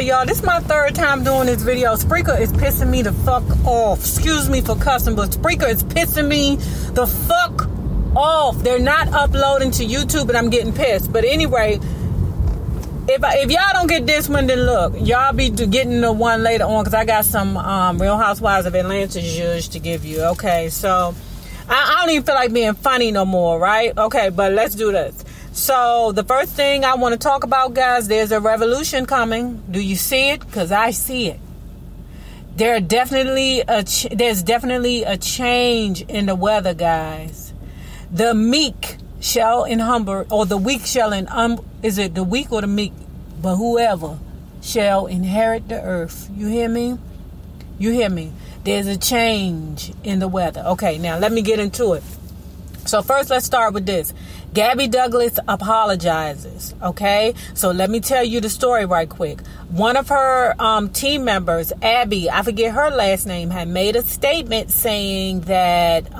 y'all, this is my third time doing this video. Spreaker is pissing me the fuck off. Excuse me for cussing, but Spreaker is pissing me the fuck off. They're not uploading to YouTube, and I'm getting pissed. But anyway, if y'all don't get this one, then look, y'all be getting the one later on, because I got some Real Housewives of Atlanta JuJu to give you. Okay, so I don't even feel like being funny no more, right? Okay, but let's do this. So the first thing I want to talk about, guys, there's a revolution coming. Do you see it? Because I see it. There's definitely a change in the weather, guys. The meek shall inherit, or the weak shall is it the weak or the meek? But whoever shall inherit the earth. You hear me? You hear me? There's a change in the weather. Okay, now let me get into it. So first, let's start with this. Gabby Douglas apologizes, okay? So let me tell you the story right quick. One of her team members, Abby, I forget her last name, had made a statement saying that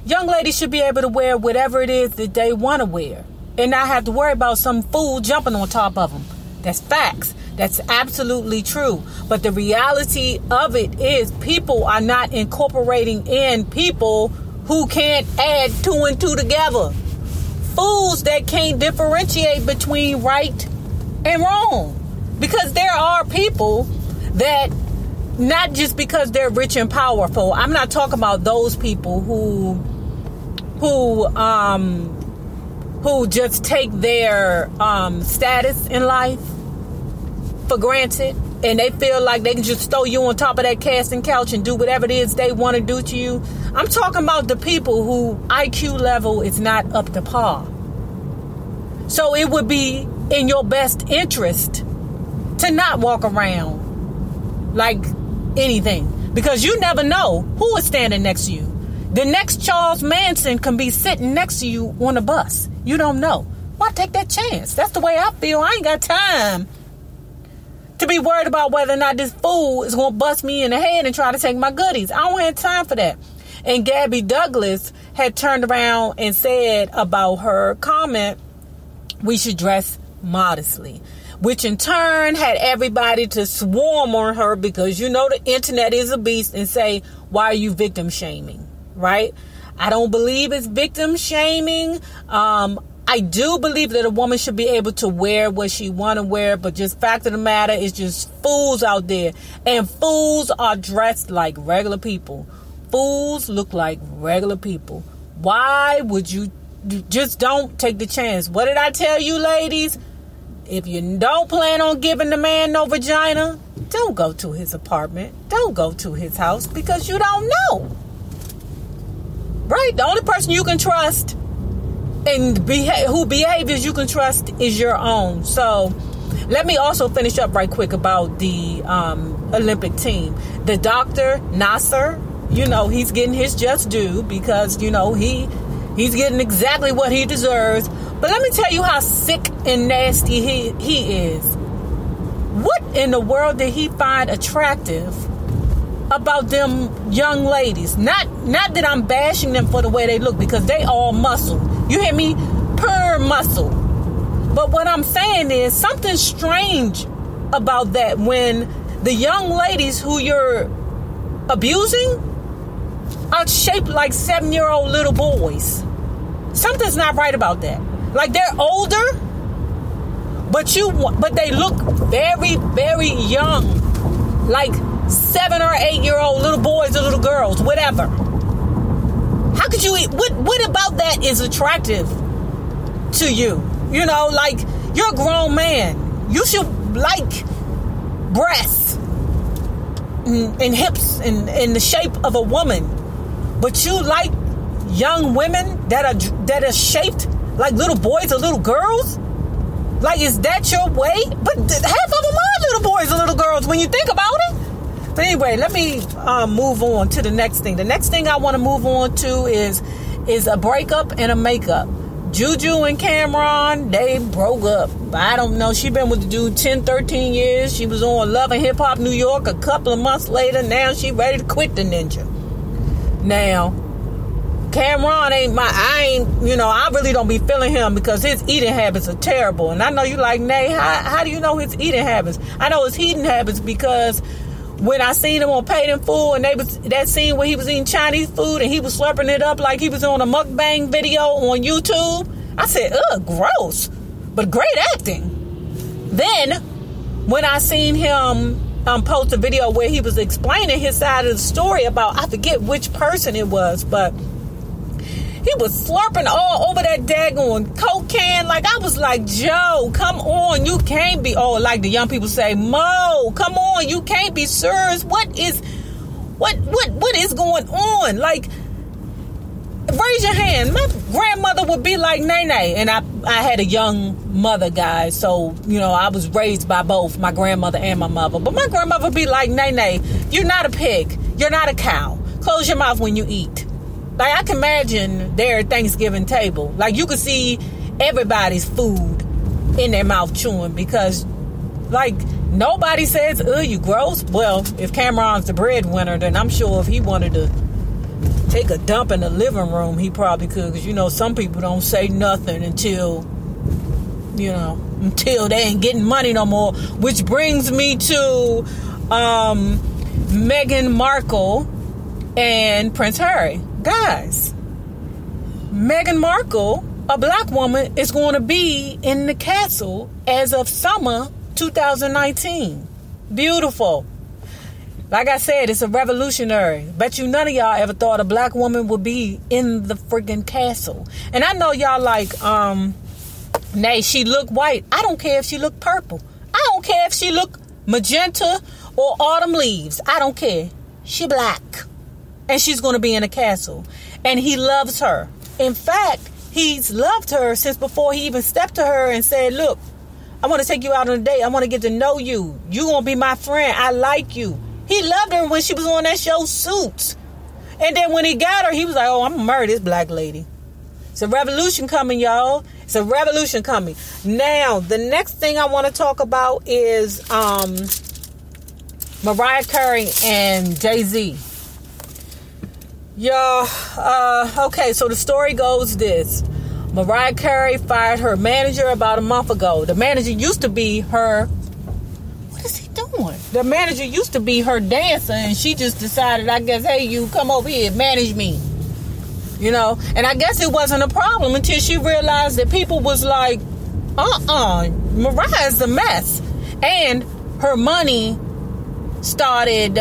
young ladies should be able to wear whatever it is that they want to wear and not have to worry about some fool jumping on top of them. That's facts. That's absolutely true. But the reality of it is people are not incorporating in people who can't add two and two together. Fools that can't differentiate between right and wrong. Because there are people that, not just because they're rich and powerful, I'm not talking about those people who just take their status in life for granted, and they feel like they can just throw you on top of that casting couch and do whatever it is they want to do to you. I'm talking about the people who IQ level is not up to par. So it would be in your best interest to not walk around like anything, because you never know who is standing next to you. The next Charles Manson can be sitting next to you on a bus. You don't know. Why take that chance? That's the way I feel. I ain't got time to be worried about whether or not this fool is going to bust me in the head and try to take my goodies. I don't have time for that. And Gabby Douglas had turned around and said about her comment, we should dress modestly, which in turn had everybody to swarm on her, because you know the internet is a beast, and say, why are you victim shaming? Right? I don't believe it's victim shaming. I do believe that a woman should be able to wear what she want to wear, but just fact of the matter is just fools out there, and fools are dressed like regular people. Fools look like regular people. Why would you just don't take the chance? What did I tell you, ladies? If you don't plan on giving the man no vagina, don't go to his apartment. Don't go to his house, because you don't know. Right? The only person you can trust and who behaviors you can trust is your own. So let me also finish up right quick about the Olympic team. The Dr. Nasser, you know, he's getting his just due, because, you know, he's getting exactly what he deserves. But let me tell you how sick and nasty he is. What in the world did he find attractive about them young ladies? Not that I'm bashing them for the way they look, because they all muscle. You hear me? Pure muscle. But what I'm saying is something strange about that, when the young ladies who you're abusing are shaped like 7-year-old little boys. Something's not right about that. Like, they're older, but they look very, very young. Like 7 or 8-year-old little boys or little girls, whatever. How could you eat? What about that is attractive to you? You know, like, you're a grown man. You should like breasts and hips in the shape of a woman. But you like young women that are shaped like little boys or little girls? Like, is that your way? But half of them are little boys or little girls when you think about it. But anyway, let me move on to the next thing. The next thing I want to move on to is a breakup and a makeup. JuJu and Cam'Ron, they broke up. I don't know. She been with the dude 10, 13 years. She was on Love and Hip Hop New York a couple of months later. Now she ready to quit the ninja. Now, Cam'Ron I really don't be feeling him because his eating habits are terrible. And I know you like, Nay, how do you know his eating habits? I know his eating habits because when I seen him on Paid in Full and that scene where he was eating Chinese food and he was slurping it up like he was on a mukbang video on YouTube, I said, ugh, gross. But great acting. Then, when I seen him post a video where he was explaining his side of the story about, I forget which person it was, but he was slurping all over that daggone Coke can. Like, I was like, Joe, come on, you can't be, like the young people say, Mo, come on, you can't be serious. What is going on? Like, raise your hand. My grandmother would be like, Nay, and I had a young mother, guys, so, I was raised by both my grandmother and my mother, but my grandmother would be like, Nay, you're not a pig, you're not a cow, close your mouth when you eat. Like, I can imagine their Thanksgiving table. Like, you could see everybody's food in their mouth chewing because, like, nobody says, ugh, you gross. Well, if Cam'Ron's the breadwinner, then I'm sure if he wanted to take a dump in the living room, he probably could. Because, some people don't say nothing until they ain't getting money no more. Which brings me to Meghan Markle and Prince Harry. Guys, Meghan Markle, a black woman, is going to be in the castle as of summer 2019. Beautiful. Like I said, it's a revolutionary. Bet you none of y'all ever thought a black woman would be in the friggin' castle. And I know y'all like, Nay, she look white. I don't care if she look purple. I don't care if she look magenta or autumn leaves. I don't care. She black. And she's going to be in a castle. And he loves her. In fact, he's loved her since before he even stepped to her and said, look, I want to take you out on a date. I want to get to know you. You going to be my friend. I like you. He loved her when she was on that show Suits. And then when he got her, he was like, oh, I'm going to murder this black lady. It's a revolution coming, y'all. It's a revolution coming. Now, the next thing I want to talk about is Mariah Carey and JayZ. Y'all, okay, so the story goes this. Mariah Carey fired her manager about a month ago. The manager used to be her... What is he doing? The manager used to be her dancer, and she just decided, I guess, hey, you come over here, manage me. And I guess it wasn't a problem until she realized that people was like, Mariah's a mess. And her money started,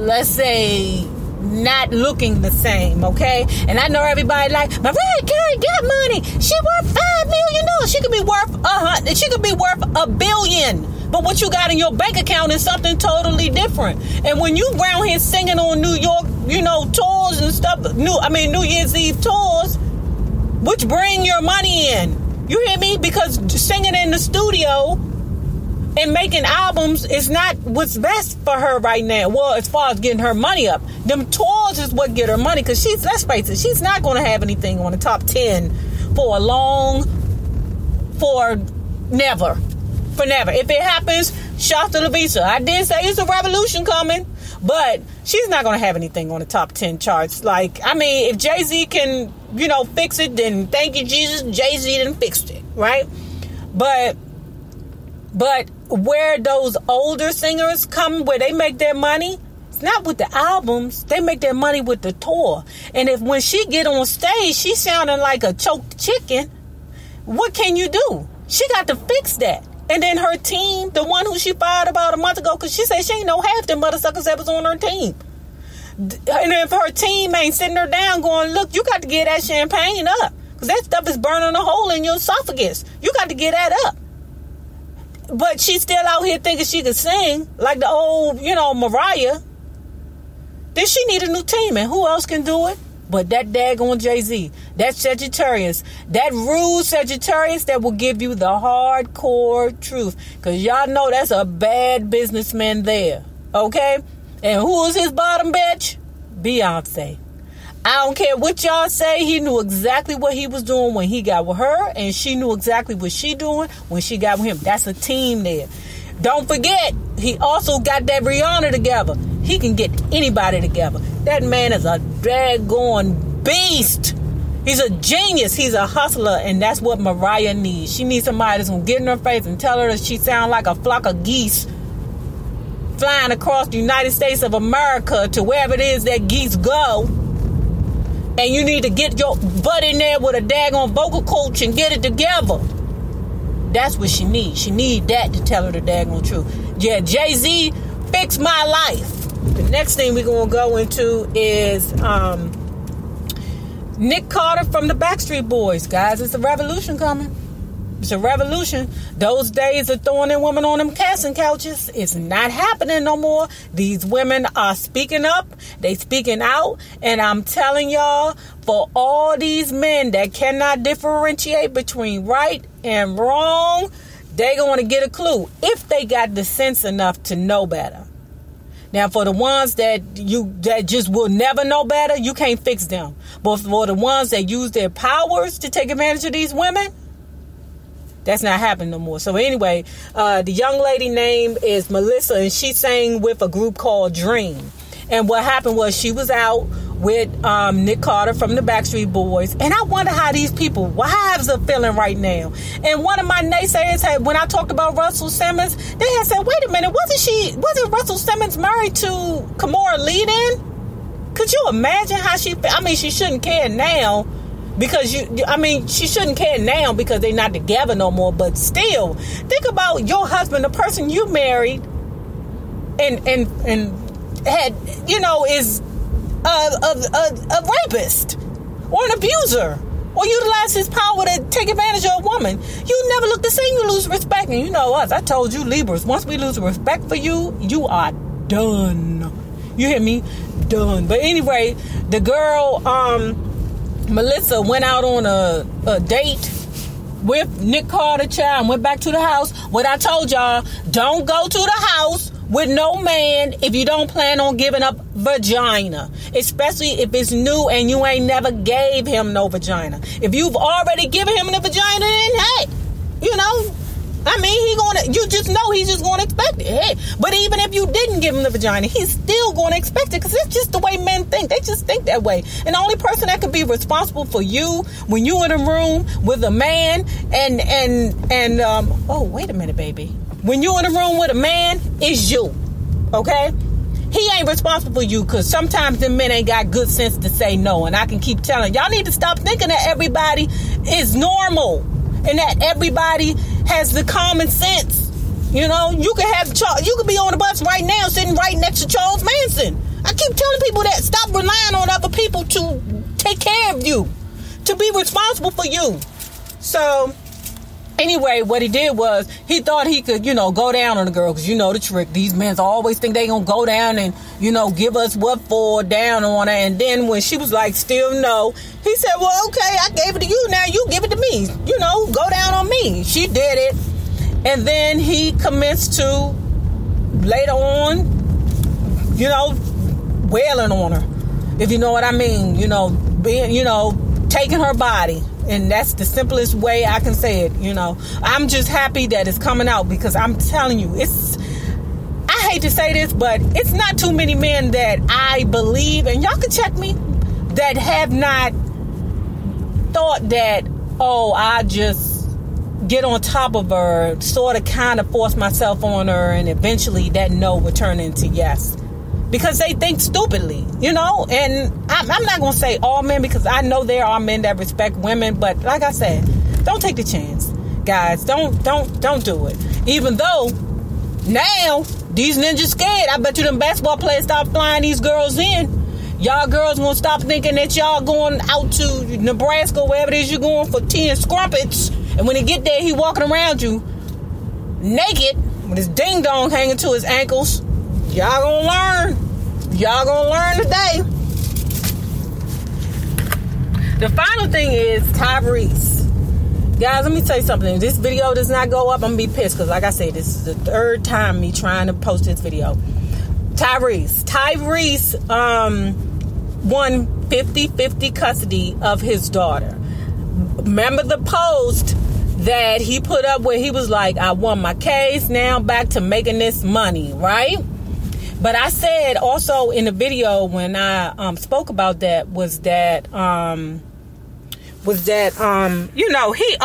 let's say... not looking the same, okay? And I know everybody like, Mariah Carey got money. She worth $5 million. She could be worth $1 billion. But what you got in your bank account is something totally different. And when you around here singing on New York, tours and stuff, New Year's Eve tours, which bring your money in. You hear me? Because singing in the studio and making albums is not what's best for her right now. Well, as far as getting her money up. Them tours is what get her money. Because let's face it, she's not going to have anything on the top 10 for never. For never. If it happens, shout to Lavisa. I did say it's a revolution coming. But she's not going to have anything on the top 10 charts. Like, if JayZ can, fix it, then thank you, Jesus. JayZ done fixed it. Right? But where those older singers come, where they make their money, it's not with the albums. They make their money with the tour. And when she get on stage, she's sounding like a choked chicken. What can you do? She got to fix that. And then her team, the one who she fired about a month ago, because she said she ain't know half them motherfuckers that was on her team. And if her team ain't sitting her down going, look, you got to get that champagne up. Because that stuff is burning a hole in your esophagus. You got to get that up. But she's still out here thinking she could sing like the old, Mariah. Then she need a new team. And who else can do it? But that daggone JayZ. That Sagittarius. That rude Sagittarius that will give you the hardcore truth. Because y'all know that's a bad businessman there. Okay? And who is his bottom bitch? Beyonce. I don't care what y'all say. He knew exactly what he was doing when he got with her. And she knew exactly what she doing when she got with him. That's a team there. Don't forget, he also got that Rihanna together. He can get anybody together. That man is a daggone beast. He's a genius. He's a hustler, and that's what Mariah needs. She needs somebody that's going to get in her face and tell her that she sounds like a flock of geese flying across the United States of America to wherever it is that geese go. And you need to get your butt in there with a daggone vocal coach and get it together. That's what she needs. She needs that to tell her the daggone truth. Yeah, JayZ, fix my life. The next thing we're going to go into is Nick Carter from the Backstreet Boys. Guys, it's a revolution coming. It's a revolution. Those days of throwing in women on them casting couches, it's not happening no more. These women are speaking up. They speaking out. And I'm telling y'all, for all these men that cannot differentiate between right and wrong, they going to get a clue if they got the sense enough to know better. Now, for the ones that just will never know better, you can't fix them. But for the ones that use their powers to take advantage of these women, that's not happening no more. So anyway, the young lady name is Melissa, and she sang with a group called Dream. And what happened was she was out with Nick Carter from the Backstreet Boys. And I wonder how these people wives are feeling right now. And one of my naysayers had, when I talked about Russell Simmons, they had said, wait a minute, wasn't Russell Simmons married to Kamora Leedon? Could you imagine how she felt? I mean, she shouldn't care now because she shouldn't care now because they're not together no more. But still, think about your husband, the person you married and had, is a rapist or an abuser or utilize his power to take advantage of a woman. You never look the same. You lose respect. And you know us. I told you, Libras, once we lose respect for you, you are done. You hear me? Done. But anyway, the girl, Melissa, went out on a date with Nick Carter, child, and went back to the house. What I told y'all, don't go to the house with no man if you don't plan on giving up vagina, especially if it's new and you ain't never gave him no vagina. If you've already given him the vagina, then hey, you just know he's just going to expect it. Hey, but even if you didn't give him the vagina, he's still going to expect it because it's just the way men think. They just think that way. And the only person that could be responsible for you when you in a room with a man oh, wait a minute, baby. When you in a room with a man, is you. Okay? He ain't responsible for you because sometimes the men ain't got good sense to say no. And I can keep telling y'all need to stop thinking that everybody is normal and that everybody has the common sense. You could be on the bus right now sitting right next to Charles Manson. I keep telling people that. Stop relying on other people to take care of you, to be responsible for you. So anyway, what he did was he thought he could, go down on the girl because the trick. These men always think they gonna go down and, give us what for down on her. And then when she was like, still no, he said, well, okay, I gave it to you. Now you give it to me. Go down on me. She did it. And then he commenced to later on, wailing on her. If you know what I mean, being, taking her body. And that's the simplest way I can say it, I'm just happy that it's coming out because I'm telling you, I hate to say this, but it's not too many men that I believe, and y'all can check me, that have not thought that, I just get on top of her, sort of kind of force myself on her, and eventually that no would turn into yes. Because they think stupidly, and I'm not going to say all men because I know there are men that respect women, but like I said, don't take the chance. Guys, don't do it. Even though now these ninjas scared, I bet you them basketball players stop flying these girls in. Y'all girls won't stop thinking that y'all going out to Nebraska, wherever it is you're going for tea and scrumpets. And when he get there, he walking around you naked with his ding dong hanging to his ankles. Y'all gonna learn. Y'all gonna learn today. The final thing is Tyrese. Guys, let me tell you something. If this video does not go up, I'm gonna be pissed because, like I said, this is the third time me trying to post this video. Tyrese won 50-50 custody of his daughter. Remember the post that he put up where he was like, I won my case, now I'm back to making this money, right? But I said also in the video when I spoke about that was that you know, he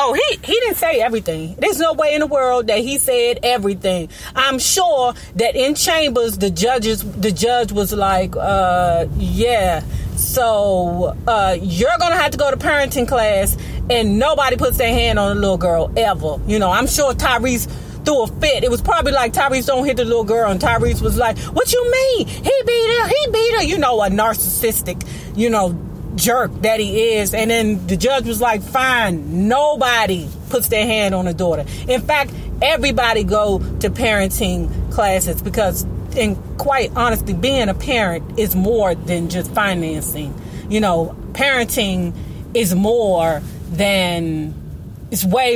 didn't say everything. There's no way in the world that he said everything. I'm sure that in chambers the judge was like, yeah, so you're gonna have to go to parenting class, and nobody puts their hand on a little girl ever. You know, I'm sure Tyrese threw a fit. It was probably like, Tyrese, don't hit the little girl, and Tyrese was like, what you mean? He beat her. You know, a narcissistic, you know, jerk that he is. And then the judge was like, fine, nobody puts their hand on a daughter. In fact, everybody go to parenting classes, because, and quite honestly, being a parent is more than just financing. You know, parenting is way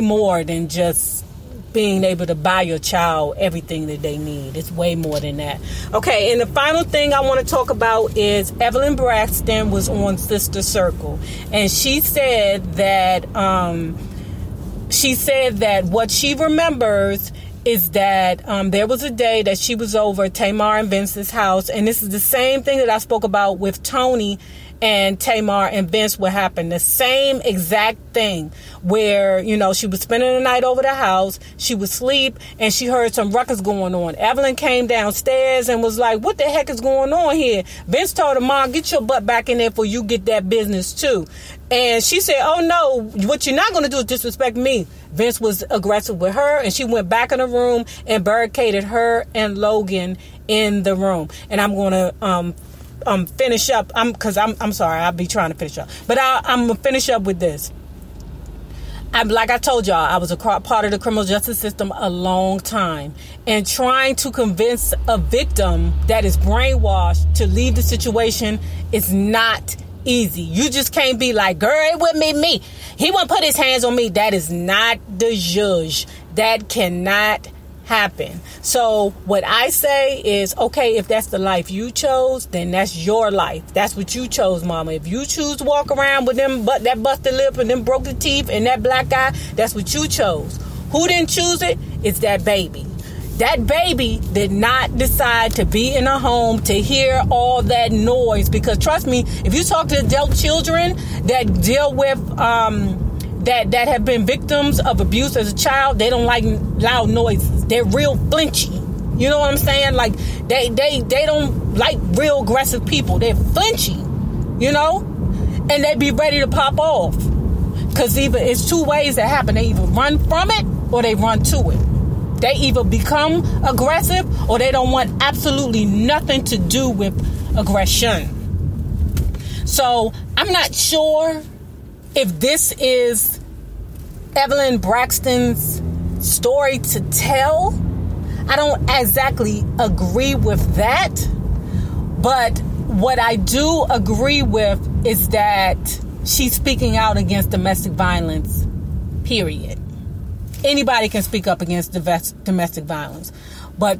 more than just being able to buy your child everything that they need. It's way more than that. Okay, and the final thing I want to talk about is Evelyn Braxton was on Sister Circle, and she said that what she remembers is that there was a day that she was over at Tamar and Vincent's house, and this is the same thing that I spoke about with Tony and Tamar and Vince. What happened, the same exact thing, where, you know, she was spending the night over the house, she was asleep, and she heard some ruckus going on. Evelyn came downstairs and was like, what the heck is going on here? Vince told her, Mom, get your butt back in there before you get that business too. And she said, oh no, what you're not going to do is disrespect me. Vince was aggressive with her, and she went back in the room and barricaded her and Logan in the room. And I'm going to finish up. I'm sorry, I'll be trying to finish up, but I'm gonna finish up with this. Like I told y'all, I was a part of the criminal justice system a long time, and trying to convince a victim that is brainwashed to leave the situation is not easy. You just can't be like, girl, it wouldn't me. He won't put his hands on me. That is not the judge. That cannot happen. So what I say is, okay, if that's the life you chose, then that's your life. That's what you chose, Mama. If you choose to walk around with them, that busted lip and them broken teeth and that black eye, that's what you chose. Who didn't choose it? It's that baby. That baby did not decide to be in a home to hear all that noise, because trust me, if you talk to adult children that deal with that have been victims of abuse as a child, they don't like loud noises. They're real flinchy. You know what I'm saying? Like they don't like real aggressive people. They're flinchy, you know, and they be ready to pop off. Because it's two ways that happen. They either run from it or they run to it. They either become aggressive or they don't want absolutely nothing to do with aggression. So I'm not sure if this is Evelyn Braxton's story to tell. I don't exactly agree with that. But what I do agree with is that she's speaking out against domestic violence, period. Anybody can speak up against domestic violence. But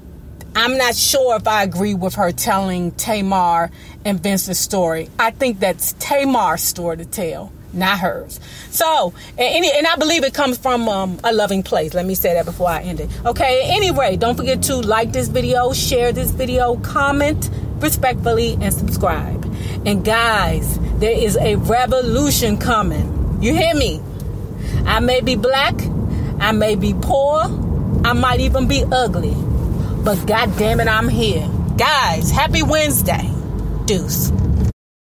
I'm not sure if I agree with her telling Tamar and Vince's story. I think that's Tamar's story to tell, not hers. So, and I believe it comes from a loving place. Let me say that before I end it. Okay, anyway, don't forget to like this video, share this video, comment respectfully, and subscribe. And guys, there is a revolution coming. You hear me? I may be black, I may be poor, I might even be ugly, but God damn it, I'm here. Guys, happy Wednesday. Deuce.